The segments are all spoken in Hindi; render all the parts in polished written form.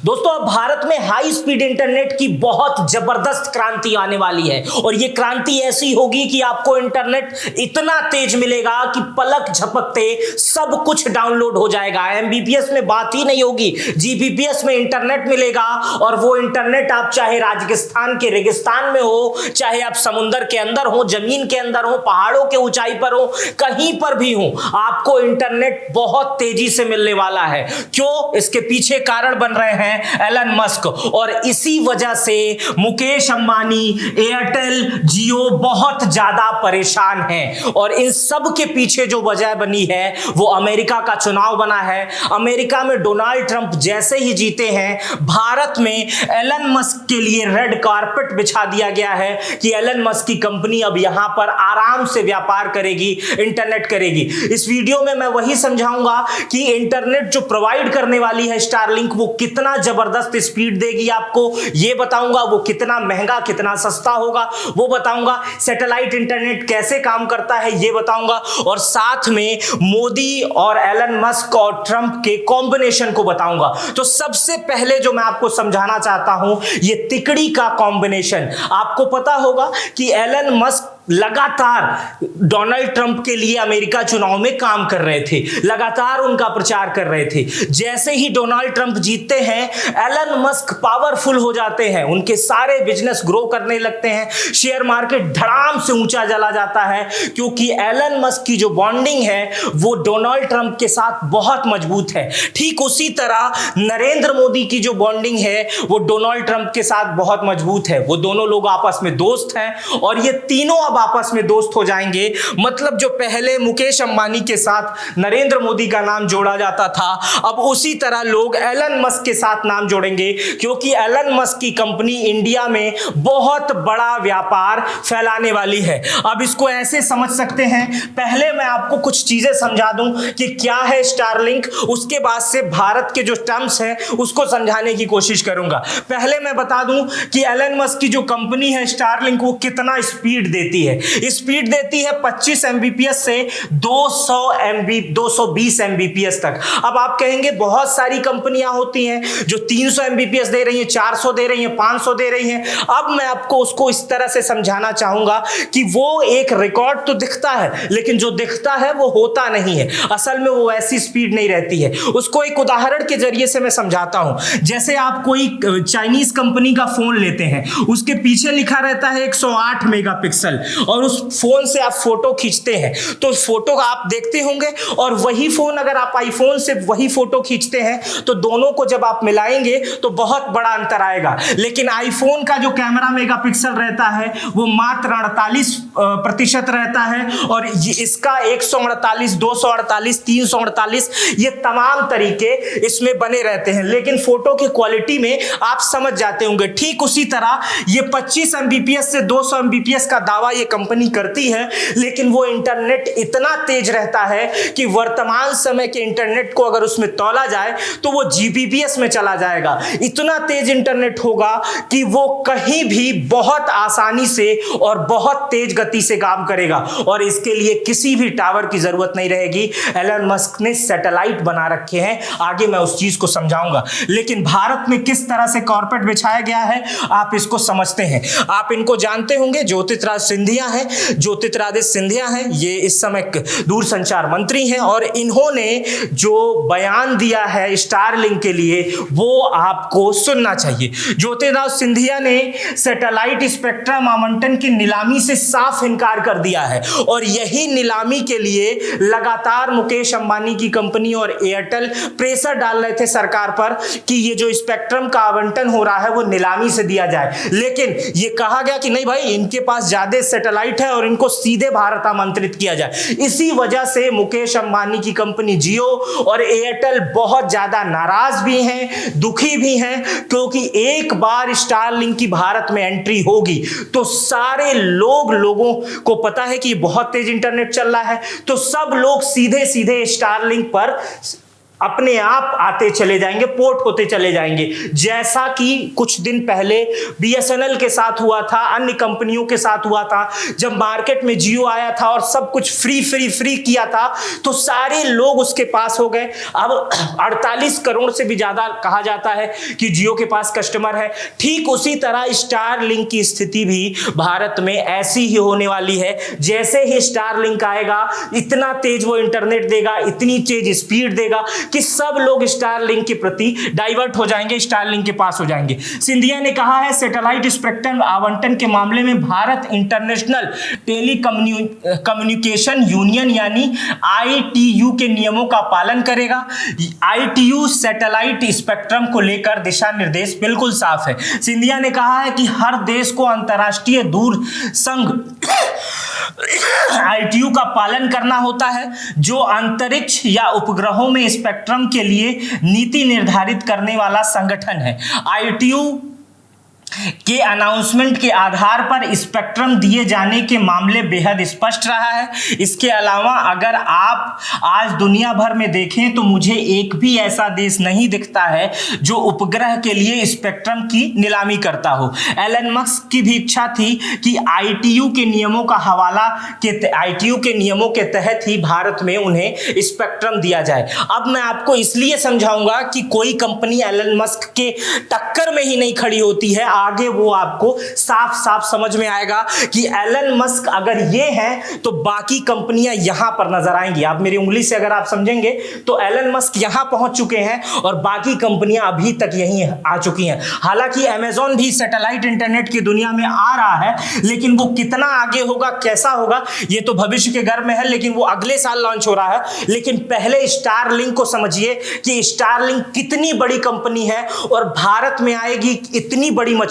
दोस्तों अब भारत में हाई स्पीड इंटरनेट की बहुत जबरदस्त क्रांति आने वाली है और यह क्रांति ऐसी होगी कि आपको इंटरनेट इतना तेज मिलेगा कि पलक झपकते सब कुछ डाउनलोड हो जाएगा। एमबीपीएस में बात ही नहीं होगी, जीबीपीएस में इंटरनेट मिलेगा और वो इंटरनेट आप चाहे राजस्थान के रेगिस्तान में हो, चाहे आप समुद्र के अंदर हो, जमीन के अंदर हो, पहाड़ों के ऊंचाई पर हो, कहीं पर भी हो, आपको इंटरनेट बहुत तेजी से मिलने वाला है। क्यों? इसके पीछे कारण बन रहे हैं एलन मस्क और इसी वजह से मुकेश अंबानी, एयरटेल, जियो बहुत ज्यादा परेशान हैं और इन सब के पीछे जो वजह बनी है वो अमेरिका का चुनाव बना है। अमेरिका में डोनाल्ड ट्रंप जैसे ही जीते हैं, भारत में एलन मस्क के लिए रेड कारपेट बिछा दिया गया है कि एलन मस्क की कंपनी अब यहां पर आराम से व्यापार करेगी, इंटरनेट करेगी। इस वीडियो में मैं वही समझाऊंगा कि इंटरनेट जो प्रोवाइड करने वाली है स्टारलिंक वो कितना जबरदस्त स्पीड देगी आपको, ये बताऊंगा। वो कितना महंगा, कितना सस्ता होगा वो बताऊंगा। सैटेलाइट इंटरनेट कैसे काम करता है ये बताऊंगा और साथ में मोदी और एलन मस्क और ट्रंप के कॉम्बिनेशन को बताऊंगा। तो सबसे पहले जो मैं आपको समझाना चाहता हूं ये तिकड़ी का कॉम्बिनेशन। आपको पता होगा कि एलन मस्क लगातार डोनाल्ड ट्रंप के लिए अमेरिका चुनाव में काम कर रहे थे, लगातार उनका प्रचार कर रहे थे। जैसे ही डोनाल्ड ट्रंप जीतते हैं एलन मस्क पावरफुल हो जाते हैं, उनके सारे बिजनेस ग्रो करने लगते हैं, शेयर मार्केट धड़ाम से ऊंचा चला जाता है क्योंकि एलन मस्क की जो बॉन्डिंग है वो डोनाल्ड ट्रंप के साथ बहुत मजबूत है। ठीक उसी तरह नरेंद्र मोदी की जो बॉन्डिंग है वो डोनाल्ड ट्रंप के साथ बहुत मजबूत है। वो दोनों लोग आपस में दोस्त हैं और ये तीनों आपस में दोस्त हो जाएंगे। मतलब जो पहले मुकेश अंबानी के साथ नरेंद्र मोदी का नाम जोड़ा जाता था, अब उसी तरह लोग एलन मस्क के साथ नाम जोड़ेंगे क्योंकि एलन मस्क की कंपनी इंडिया में बहुत बड़ा व्यापार फैलाने वाली है। अब इसको ऐसे समझ सकते हैं, पहले मैं आपको कुछ चीजें समझा दूं कि क्या है स्टारलिंक, उसके बाद से भारत के जो टर्म्स हैं उसको समझाने की कोशिश करूंगा। पहले मैं बता दूं कि एलन मस्क की जो कंपनी है स्टारलिंक वो कितना स्पीड देती है। स्पीड देती है 25 एमबीपीएस से 220 एमबीपीएस तक। अब आप कहेंगे बहुत सारी कंपनियां होती हैं जो 300 एमबीपीएस दे रही हैं, 400 दे रही हैं, 500 दे रही हैं। अब मैं आपको उसको इस तरह से समझाना चाहूंगा कि वो एक रिकॉर्ड तो दिखता है लेकिन जो दिखता है वो होता नहीं है, असल में वो ऐसी स्पीड नहीं रहती है। उसको एक उदाहरण के जरिए से मैं समझाता हूं। जैसे आप कोई चाइनीज कंपनी का फोन लेते हैं, उसके पीछे लिखा रहता है 108 मेगापिक्सल और उस फोन से आप फोटो खींचते हैं तो फोटो आप देखते होंगे और वही फोन अगर आप आईफोन से वही फोटो खींचते हैं तो दोनों को जब आप मिलाएंगे तो बहुत बड़ा अंतर आएगा। लेकिन आईफोन का जो कैमरा मेगापिक्सल रहता है वो मात्र 48% रहता है और इसका 148, 248, 348 ये तमाम तरीके इसमें बने रहते हैं, लेकिन फोटो की क्वालिटी में आप समझ जाते होंगे। ठीक उसी तरह ये 25 एमबीपीएस से 200 एमबीपीएस का दावा ये कंपनी करती है, लेकिन वो इंटरनेट इतना तेज रहता है कि वर्तमान समय के इंटरनेट को अगर उसमें तौला जाए तो वो जीबीपीएस में चला जाएगा। इतना तेज इंटरनेट होगा कि वो कहीं भी बहुत आसानी से और बहुत तेज गति से काम करेगा और इसके लिए किसी भी टावर की जरूरत नहीं रहेगी। एलन मस्क ने सैटेलाइट बना रखे हैं, आगे मैं उस चीज को समझाऊंगा। लेकिन भारत में किस तरह से कारपेट बिछाया गया है आप इसको समझते हैं। आप इनको जानते होंगे, ज्योतिरादित्य सिंधिया हैं, ये इस समय दूरसंचार मंत्री हैं और इन्होंने जो बयान दिया है स्टारलिंक के लिए वो आपको सुनना चाहिए। ज्योतिरादित्य सिंधिया ने सैटेलाइट स्पेक्ट्रम आवंटन की नीलामी से साफ इनकार कर दिया है और यही नीलामी के लिए लगातार मुकेश अंबानी की कंपनी और एयरटेल प्रेशर डाल रहे थे सरकार पर कि ये जो स्पेक्ट्रम का आवंटन हो रहा है वो नीलामी से दिया जाए। लेकिन ये कहा गया कि नहीं भाई, इनके पास ज्यादा सैटेलाइट है और इनको सीधे भारत आमंत्रित किया जाए। इसी वजह से मुकेश अंबानी की कंपनी जियो और एयरटेल बहुत ज्यादा नाराज भी हैं, दुखी भी हैं क्योंकि एक बार स्टारलिंक की भारत में एंट्री होगी तो सारे लोगों को पता है कि बहुत तेज इंटरनेट चल रहा है तो सब लोग सीधे सीधे स्टारलिंक पर अपने आप आते चले जाएंगे, पोर्ट होते चले जाएंगे। जैसा कि कुछ दिन पहले बीएसएनएल के साथ हुआ था, अन्य कंपनियों के साथ हुआ था, जब मार्केट में जियो आया था और सब कुछ फ्री फ्री फ्री किया था तो सारे लोग उसके पास हो गए। अब 48 करोड़ से भी ज्यादा कहा जाता है कि जियो के पास कस्टमर है। ठीक उसी तरह स्टारलिंक की स्थिति भी भारत में ऐसी ही होने वाली है। जैसे ही स्टारलिंक आएगा, इतना तेज वो इंटरनेट देगा, इतनी तेज स्पीड देगा कि सब लोग स्टारलिंक के प्रति डाइवर्ट हो जाएंगे, स्टारलिंक के पास हो जाएंगे। सिंधिया ने कहा है सैटेलाइट स्पेक्ट्रम आवंटन के मामले में भारत इंटरनेशनल टेलीकम्युनिकेशन यूनियन यानी आईटीयू के नियमों का पालन करेगा। आईटीयू सैटेलाइट स्पेक्ट्रम को लेकर दिशा निर्देश बिल्कुल साफ है। सिंधिया ने कहा है कि हर देश को अंतर्राष्ट्रीय दूर संघ आईटीयू का पालन करना होता है, जो अंतरिक्ष या उपग्रहों में स्पेक्ट्रम के लिए नीति निर्धारित करने वाला संगठन है। आईटीयू के अनाउंसमेंट के आधार पर स्पेक्ट्रम दिए जाने के मामले बेहद स्पष्ट रहा है। इसके अलावा अगर आप आज दुनिया भर में देखें तो मुझे एक भी ऐसा देश नहीं दिखता है जो उपग्रह के लिए स्पेक्ट्रम की नीलामी करता हो। एलन मस्क की भी इच्छा थी कि आईटीयू के नियमों के तहत ही भारत में उन्हें स्पेक्ट्रम दिया जाए। अब मैं आपको इसलिए समझाऊंगा कि कोई कंपनी एलन मस्क के टक्कर में ही नहीं खड़ी होती है। आगे वो आपको साफ साफ समझ में आएगा कि एलन मस्क अगर ये हैं तो बाकी कंपनियां यहां पर नजर आएंगी। आप मेरी उंगली से अगर आप समझेंगे तो एलन मस्क यहां पहुंच चुके हैं और बाकी कंपनियां अभी तक यहीं आ चुकी हैं। हालांकि अमेज़न भी सैटेलाइट इंटरनेट की दुनिया में आ रहा है, लेकिन वो कितना आगे होगा, कैसा होगा, ये तो भविष्य के घर में है, लेकिन वो अगले साल लॉन्च हो रहा है। लेकिन पहले स्टारलिंक को समझिए कि स्टारलिंक कितनी बड़ी कंपनी है और भारत में आएगी इतनी बड़ी मछली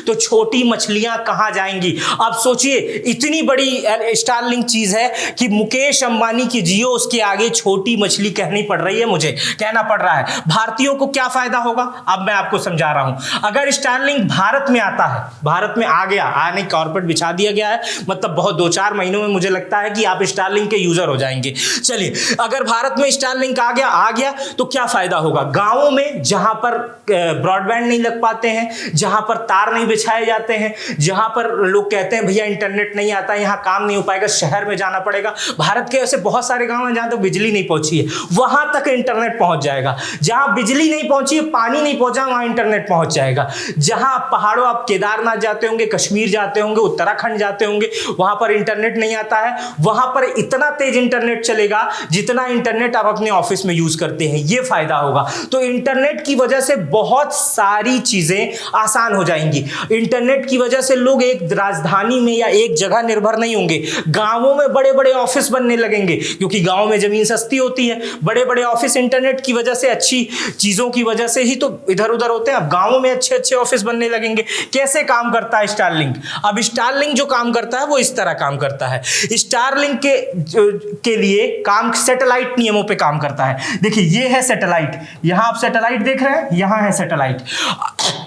तो छोटी मछलियां कहां जाएंगी। अब सोचिए, इतनी बड़ी स्टारलिंक चीज है कि मुकेश अंबानी की जियो उसके आगे छोटी मछली कहनी पड़ रही है, मुझे कहना पड़ रहा है। भारतीयों को क्या फायदा होगा, अब मैं आपको समझा रहा हूं। अगर स्टारलिंक भारत में आता है, भारत में आ गया, आने कॉर्पोरेट बिछा दिया गया है, मतलब बहुत 2-4 महीनों में मुझे लगता है कि आप स्टारलिंक के यूजर हो जाएंगे। चलिए, अगर भारत में स्टारलिंक आ गया तो क्या फायदा होगा। गांवों में जहां पर ब्रॉडबैंड नहीं लग पाते हैं, जहां पर तार नहीं बिछाए जाते हैं, जहां पर लोग कहते हैं भैया इंटरनेट नहीं आता, यहां काम नहीं हो पाएगा, शहर में जाना पड़ेगा। भारत के ऐसे बहुत सारे गांव हैं जहां तक बिजली नहीं पहुंची है, वहां तक इंटरनेट पहुंच जाएगा। जहां बिजली नहीं पहुंची है, पानी नहीं पहुंचा, वहां इंटरनेट पहुंच जाएगा। जहां पहाड़ों, आप केदारनाथ जाते होंगे, कश्मीर जाते होंगे, उत्तराखंड जाते होंगे, वहां पर इंटरनेट नहीं आता है, वहां पर इतना तेज इंटरनेट चलेगा जितना इंटरनेट आप अपने ऑफिस में यूज करते हैं। यह फायदा होगा। तो इंटरनेट की वजह से बहुत सारी चीजें आसान हो जाएंगी। इंटरनेट की वजह से लोग एक राजधानी में या एक जगह निर्भर नहीं होंगे। गांवों में बड़े बड़े ऑफिस बनने लगेंगे, क्योंकि गांव में जमीन सस्ती होती है। बड़े बड़े ऑफिस इंटरनेट की वजह से, अच्छी चीजों की वजह से ही तो इधर उधर होते हैं। अब गांवों में अच्छे अच्छे ऑफिस बनने लगेंगे। कैसे काम करता है स्टारलिंक? अब स्टारलिंक जो काम करता है वो इस तरह काम करता है। स्टारलिंक के लिए काम सैटेलाइट नियमों पे काम करता है। देखिए, ये है सैटेलाइट, यहां आप सैटेलाइट देख रहे हैं, यहां है सैटेलाइट।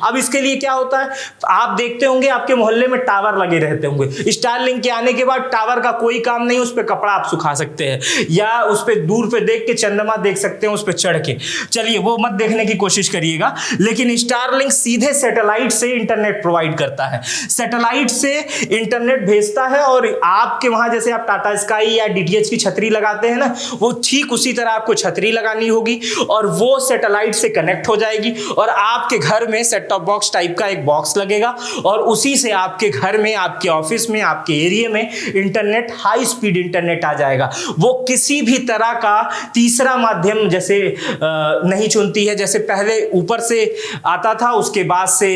अब इसके लिए क्या होता है, आप देखते होंगे आपके मोहल्ले में टावर लगे रहते होंगे। स्टारलिंक के आने के बाद टावर का कोई काम नहीं, उस पे कपड़ा आप सुखा सकते हैं या उस पे दूर पे देख के चंद्रमा देख सकते हैं, उस पे चढ़ के। चलिए, वो मत देखने की कोशिश करिएगा। लेकिन स्टारलिंक सीधे सैटेलाइट से इंटरनेट प्रोवाइड करता है, सैटेलाइट से इंटरनेट भेजता है और आपके वहां जैसे आप टाटा स्काई या डीटीएच की छतरी लगाते हैं ना, वो ठीक उसी तरह आपको छतरी लगानी होगी और वो सैटेलाइट से कनेक्ट हो जाएगी और आपके घर में सेट टॉप बॉक्स टाइप का एक बॉक्स लगेगा और उसी से आपके घर में, आपके ऑफिस में, आपके एरिया में इंटरनेट, हाई स्पीड इंटरनेट आ जाएगा। वो किसी भी तरह का तीसरा माध्यम जैसे नहीं चुनती है। जैसे पहले ऊपर से आता था, उसके बाद से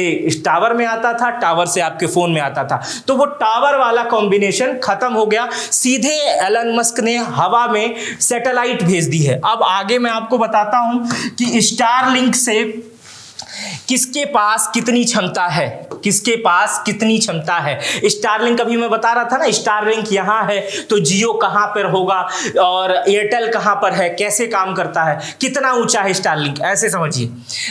टावर में आता था, टावर से आपके फोन में आता था, तो वो टावर वाला कॉम्बिनेशन खत्म हो गया। सीधे एलन मस्क ने हवा में सैटेलाइट भेज दी है। अब आगे मैं आपको बताता हूं कि स्टारलिंक से किसके पास कितनी क्षमता है, किसके पास कितनी क्षमता है। स्टारलिंक अभी मैं बता रहा था ना, स्टारलिंक यहाँ है तो जियो कहाँ पर होगा और एयरटेल कहाँ पर है, कैसे काम करता है, कितना ऊंचा है स्टारलिंक, ऐसे समझिए।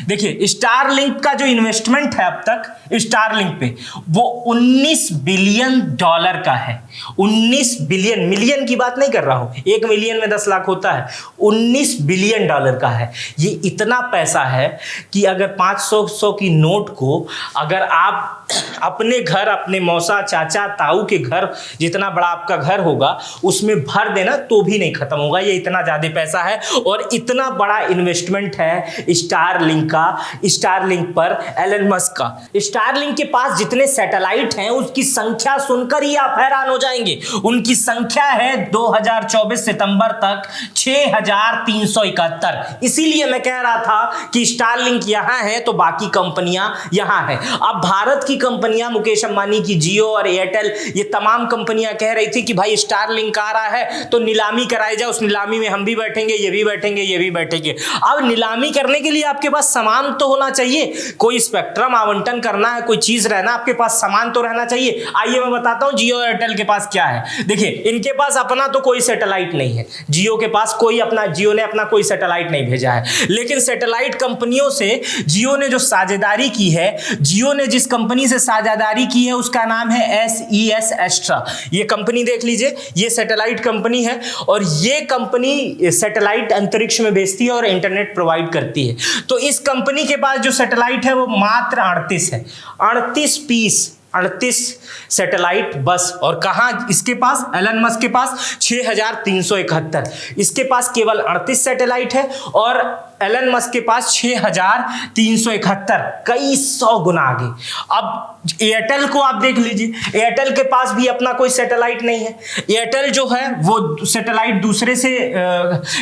देखिए स्टारलिंक का जो इन्वेस्टमेंट है अब तक स्टारलिंक पे वो 19 बिलियन डॉलर का है। 19 बिलियन, मिलियन की बात नहीं कर रहा हूं, 1 मिलियन में 10 लाख होता है, 19 बिलियन डॉलर का है। ये इतना पैसा है कि अगर 500 की नोट को अगर आप अपने घर, अपने मौसा चाचा ताऊ के घर, जितना बड़ा आपका घर होगा उसमें भर देना तो भी नहीं खत्म होगा। ये इतना ज्यादा पैसा है और इतना बड़ा इन्वेस्टमेंट है स्टारलिंक का, स्टारलिंक पर एलन मस्क का। स्टारलिंक के पास जितने सैटेलाइट हैं उसकी संख्या सुनकर ही आप हैरान हो जाएंगे। उनकी संख्या है 2024 सितंबर तक 6371। इसीलिए मैं कह रहा था कि स्टारलिंक यहां है तो बाकी कंपनियां यहां हैं। अब भारत की कंपनियां, मुकेश अंबानी की जियो और एयरटेल, ये तमाम कंपनियां कह रही थी कि भाई स्टारलिंक आ रहा है तो नीलामी कराई जाए, उस नीलामी में हम भी बैठेंगे, ये भी बैठेंगे, ये भी बैठेंगे। अब नीलामी करने के लिए आपके पास सामान तो होना चाहिए, कोई स्पेक्ट्रम आवंटन करना है, कोई चीज रहना, आपके पास सामान तो रहना चाहिए। आइए मैं बताता हूं जियो एयरटेल के पास क्या है। देखिए इनके पास अपना तो कोई सैटेलाइट नहीं है, जियो के पास कोई अपना, जियो ने अपना कोई सैटेलाइट नहीं भेजा है, लेकिन सैटेलाइट कंपनियों से जियो ने जो साझेदारी की है, जियो ने जिस कंपनी से साझेदारी की है उसका नाम है SES एस्ट्रा। ये कंपनी देख लीजिए, ये सैटेलाइट कंपनी है और ये कंपनी सैटेलाइट अंतरिक्ष में भेजती है और इंटरनेट प्रोवाइड करती है। तो इस कंपनी के पास जो सैटेलाइट है वो मात्र 38 है, 38 पीस, 38 सैटेलाइट बस। और कहां इसके पास, एलन मस्क के पास 6371। इसके पास केवल 38 सैटेलाइट है और एलन मस्क के पास 6371, कई 100 गुना आगे। अब एयरटेल को आप देख लीजिए, एयरटेल के पास भी अपना कोई सैटेलाइट नहीं है। एयरटेल जो है वो सैटेलाइट दूसरे से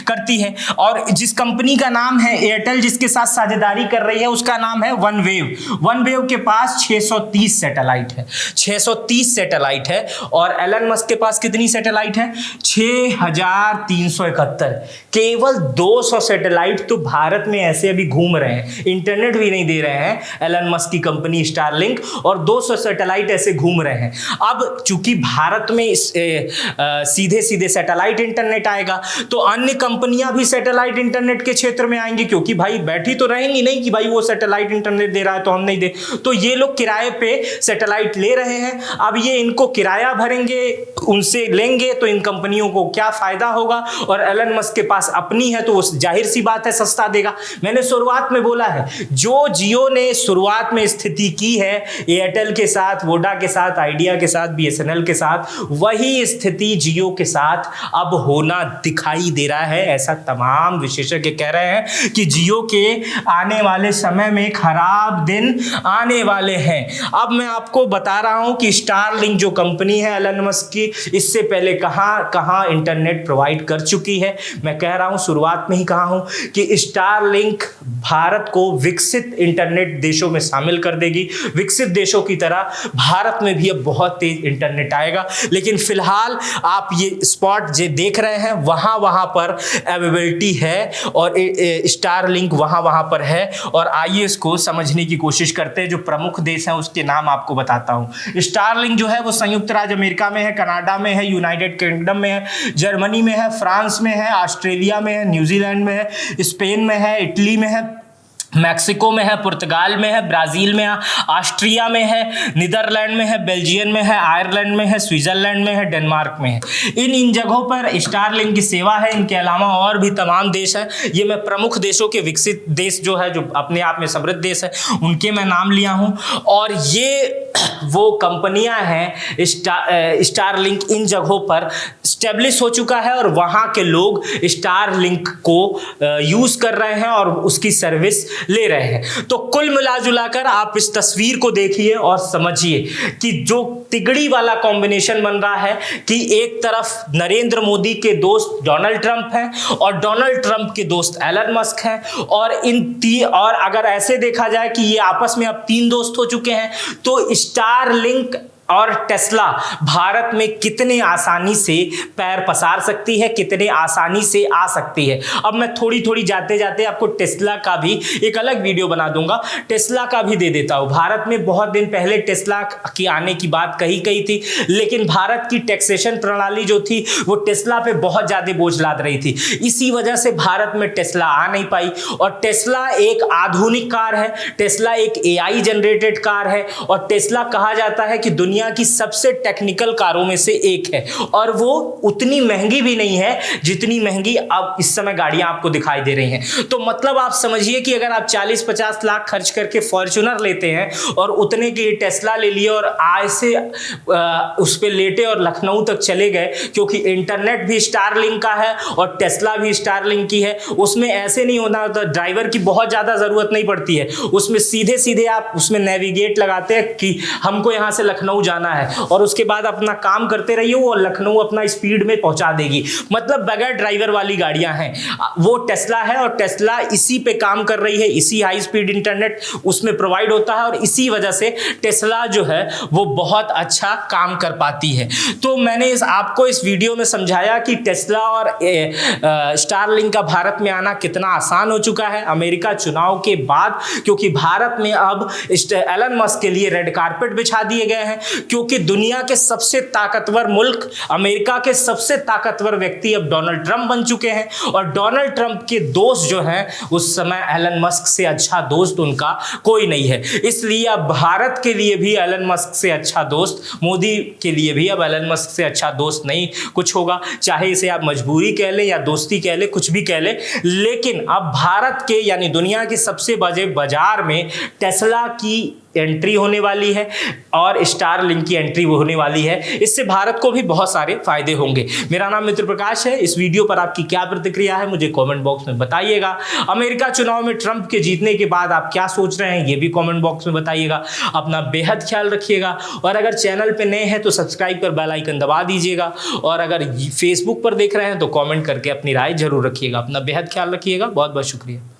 करती है और जिस कंपनी का नाम है एयरटेल, जिसके साथ साझेदारी कर रही है, उसका नाम है वनवेव। वनवेव के पास 630 सैटेलाइट है, 630 सैटेलाइट है। और एलन मस्क के पास कितनी सैटेलाइट है? 6371। केवल 200 सैटेलाइट तो भारत में ऐसे अभी घूम रहे हैं, इंटरनेट भी नहीं दे रहे हैं एलन मस्क की कंपनी स्टारलिंक, और 200 सैटेलाइट ऐसे घूम रहे हैं। अब चूंकि भारत में सीधे सीधे सैटेलाइट इंटरनेट आएगा तो अन्य कंपनियां भी सैटेलाइट इंटरनेट के क्षेत्र में आएंगी, क्योंकि भाई बैठी तो रहेंगी नहीं कि भाई वो सैटेलाइट इंटरनेट दे रहा है तो हम नहीं दे। तो ये लोग किराए पे सैटेलाइट ले रहे हैं। अब ये इनको किराया भरेंगे, उनसे लेंगे तो इन कंपनियों को क्या फायदा होगा। और एलन मस्क के पास अपनी है तो वो जाहिर सी बात है सस्ता देगा। मैंने शुरुआत में बोला है, जो जियो ने शुरुआत में स्थिति की है एयरटेल के साथ, वोडा के साथ, आइडिया के साथ, BSNL के साथ, वही स्थिति जियो के साथ अब होना दिखाई दे रहा है। ऐसा तमाम विशेषज्ञ कह रहे हैं कि जियो के आने वाले समय में खराब दिन आने वाले हैं। अब मैं आपको बता रहा हूं कि स्टारलिंक जो कंपनी है एलन मस्क की, इससे पहले कहां इंटरनेट प्रोवाइड कर चुकी है। मैं कह रहा हूं, शुरुआत में ही कहा हूं कि स्टारलिंक भारत को विकसित इंटरनेट देशों में शामिल कर देगी। विकसित देशों की तरह भारत में भी अब बहुत तेज इंटरनेट आएगा। लेकिन फिलहाल आप ये स्पॉट जो देख रहे हैं वहां पर अवेलेबिलिटी है और स्टारलिंक वहां पर है। और आइए इसको समझने की कोशिश करते हैं। जो प्रमुख देश हैं उसके नाम आपको बताता हूं। स्टारलिंक जो है वो संयुक्त राज्य अमेरिका में है, कनाडा में है, यूनाइटेड किंगडम में है, जर्मनी में है, फ्रांस में है, ऑस्ट्रेलिया में है, न्यूजीलैंड में है, स्पेन में है, इटली में है, मैक्सिको में है, पुर्तगाल में है, ब्राजील में है, ऑस्ट्रिया में है, नीदरलैंड में है, बेल्जियम में है, आयरलैंड में है, स्विट्जरलैंड में है, डेनमार्क में है। इन जगहों पर स्टारलिंक की सेवा है। इनके अलावा और भी तमाम देश हैं। ये मैं प्रमुख देशों के, विकसित देश जो है, जो अपने आप में समृद्ध देश है, उनके मैं नाम लिया हूं। और ये वो कंपनियां हैं, स्टारलिंक इन जगहों पर स्टेब्लिश हो चुका है और वहां के लोग स्टारलिंक को यूज कर रहे हैं और उसकी सर्विस ले रहे हैं। तो कुल मिलाजुलाकर आप इस तस्वीर को देखिए और समझिए कि जो तिगड़ी वाला कॉम्बिनेशन बन रहा है कि एक तरफ नरेंद्र मोदी के दोस्त डोनाल्ड ट्रंप हैं और डोनाल्ड ट्रंप के दोस्त एलन मस्क हैं। और और अगर ऐसे देखा जाए कि ये आपस में अब 3 दोस्त हो चुके हैं, तो स्टारलिंक और टेस्ला भारत में कितने आसानी से पैर पसार सकती है, कितने आसानी से आ सकती है। अब मैं थोड़ी थोड़ी जाते जाते आपको टेस्ला का भी एक अलग वीडियो बना दूंगा, टेस्ला का भी दे देता हूं। भारत में बहुत दिन पहले टेस्ला की आने की बात कही गई थी, लेकिन भारत की टैक्सेशन प्रणाली जो थी वो टेस्ला पे बहुत ज्यादा बोझ लाद रही थी। इसी वजह से भारत में टेस्ला आ नहीं पाई। और टेस्ला एक आधुनिक कार है, टेस्ला एक एआई जनरेटेड कार है, और टेस्ला कहा जाता है कि दुनिया की सबसे टेक्निकल कारों में से एक है। और वो उतनी महंगी भी नहीं है जितनी महंगी अब इस समय गाड़ियां आपको दिखाई दे रही हैं। तो मतलब आप समझिए कि अगर आप 40-50 लाख खर्च करके फॉर्च्यूनर लेते हैं और उतने की टेस्ला ले लिए और आज से उस पे लेटे और लखनऊ तक चले गए, क्योंकि इंटरनेट भी स्टारलिंक का है और टेस्ला भी स्टारलिंक की है, उसमें ऐसे नहीं होना होता, ड्राइवर की बहुत ज्यादा जरूरत नहीं पड़ती है। उसमें सीधे सीधे आप उसमें नेविगेट लगाते हैं कि हमको यहां से लखनऊ जाना है, और उसके बाद अपना काम करते रहिए, वो लखनऊ अपना स्पीड में पहुंचा देगी। मतलब बगैर ड्राइवर वाली गाड़ियां हैं, वो टेस्ला है। और टेस्ला इसी पे काम कर रही है, इसी हाई स्पीड इंटरनेट उसमें प्रोवाइड होता है, और इसी वजह से टेस्ला जो है वो बहुत अच्छा काम कर पाती है। तो मैंने आपको इस वीडियो में समझाया कि टेस्ला और स्टारलिंक का भारत में आना कितना आसान हो चुका है अमेरिका चुनाव के बाद, क्योंकि भारत में अब एलन मस्क के लिए रेड कारपेट बिछा दिए गए हैं, क्योंकि दुनिया के सबसे ताकतवर मुल्क, अमेरिका के सबसे ताकतवर व्यक्ति अब डोनाल्ड ट्रंप बन चुके हैं। और डोनाल्ड ट्रंप के दोस्त जो हैं उस समय एलन मस्क से अच्छा दोस्त उनका कोई नहीं है। इसलिए अब भारत के लिए भी एलन मस्क से अच्छा दोस्त, मोदी के लिए भी अब एलन मस्क से अच्छा दोस्त नहीं कुछ होगा। चाहे इसे आप मजबूरी कह लें या दोस्ती कह लें, कुछ भी कह लें, लेकिन अब भारत के यानी दुनिया के सबसे बड़े बाजार में टेस्ला की एंट्री होने वाली है और स्टारलिंक की एंट्री होने वाली है। इससे भारत को भी बहुत सारे फायदे होंगे। मेरा नाम मित्र प्रकाश है। इस वीडियो पर आपकी क्या प्रतिक्रिया है मुझे कमेंट बॉक्स में बताइएगा। अमेरिका चुनाव में ट्रंप के जीतने के बाद आप क्या सोच रहे हैं ये भी कमेंट बॉक्स में बताइएगा। अपना बेहद ख्याल रखिएगा, और अगर चैनल पे नए हैं तो सब्सक्राइब कर बेल आइकन दबा दीजिएगा, और अगर फेसबुक पर देख रहे हैं तो कॉमेंट करके अपनी राय जरूर रखिएगा। अपना बेहद ख्याल रखिएगा। बहुत बहुत शुक्रिया।